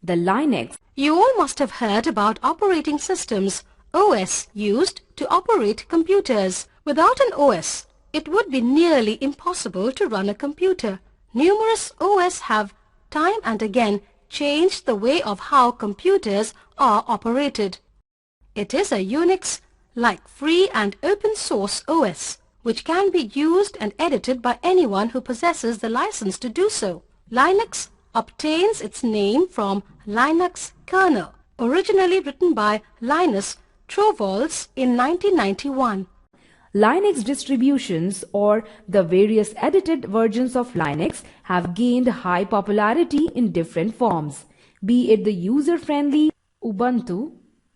the Linux. You all must have heard about operating systems, OS, used to operate computers. Without an OS, it would be nearly impossible to run a computer. Numerous OS have time and again changed the way of how computers are operated. It is a Unix-like free and open source OS, which can be used and edited by anyone who possesses the license to do so. Linux obtains its name from Linux kernel, originally written by Linus Torvalds in 1991. Linux distributions, or the various edited versions of Linux, have gained high popularity in different forms, be it the user-friendly Ubuntu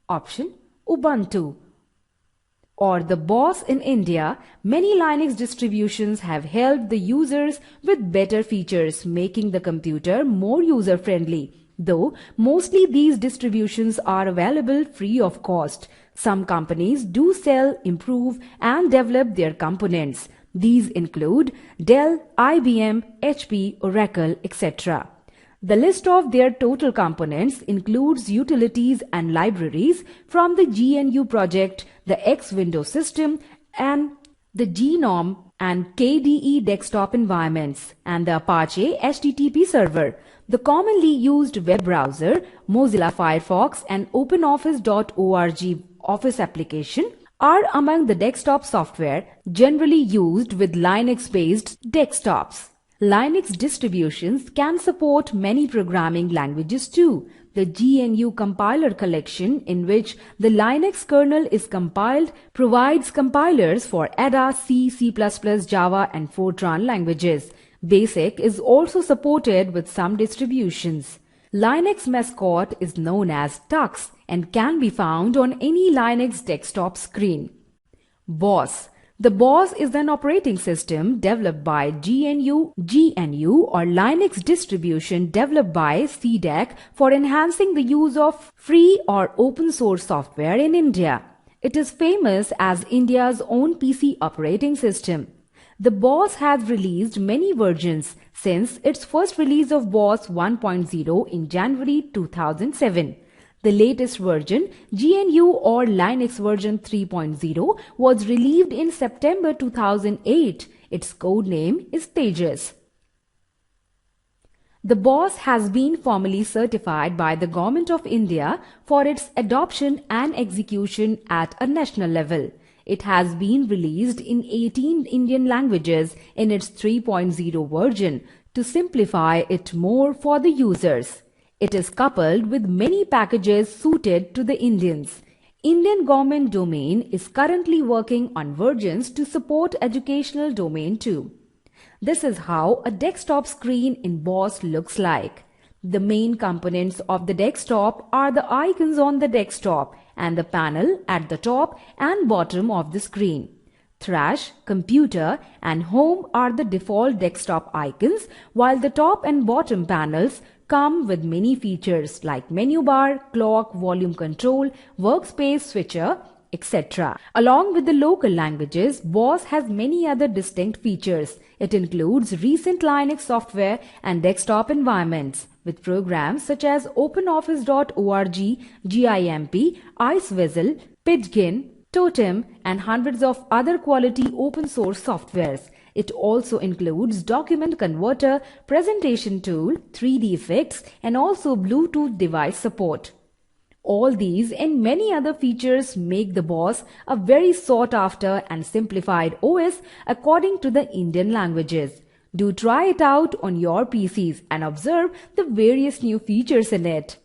option, Ubuntu, or the BOSS in India. Many Linux distributions have helped the users with better features, making the computer more user-friendly. Though mostly these distributions are available free of cost, some companies do sell, improve and develop their components. These include Dell, IBM, HP, Oracle, etc. The list of their total components includes utilities and libraries from the GNU project, the X Windows system and the GNOME and KDE desktop environments, and the Apache HTTP server. The commonly used web browser, Mozilla Firefox and OpenOffice.org Office application are among the desktop software generally used with Linux-based desktops. Linux distributions can support many programming languages too. The GNU compiler collection, in which the Linux kernel is compiled, provides compilers for Ada, C, C++, Java and Fortran languages. BASIC is also supported with some distributions. Linux mascot is known as Tux and can be found on any Linux desktop screen. BOSS. The BOSS is an operating system developed by GNU or Linux distribution developed by CDEC for enhancing the use of free or open source software in India. It is famous as India's own PC operating system. The BOSS has released many versions since its first release of BOSS 1.0 in January 2007. The latest version, GNU or Linux version 3.0, was released in September 2008. Its code name is Tejas. The BOSS has been formally certified by the Government of India for its adoption and execution at a national level. It has been released in 18 Indian languages in its 3.0 version to simplify it more for the users. It is coupled with many packages suited to the Indians. Indian government domain is currently working on versions to support educational domain too. This is how a desktop screen in BOSS looks like. The main components of the desktop are the icons on the desktop and the panel at the top and bottom of the screen. Trash, computer and home are the default desktop icons, while the top and bottom panels come with many features like menu bar, clock, volume control, workspace switcher, etc. Along with the local languages, BOSS has many other distinct features. It includes recent Linux software and desktop environments with programs such as OpenOffice.org, GIMP, Iceweasel, Pidgin, Totem and hundreds of other quality open source softwares. It also includes document converter, presentation tool, 3D effects and also Bluetooth device support. All these and many other features make the BOSS a very sought after and simplified OS according to the Indian languages. Do try it out on your PCs and observe the various new features in it.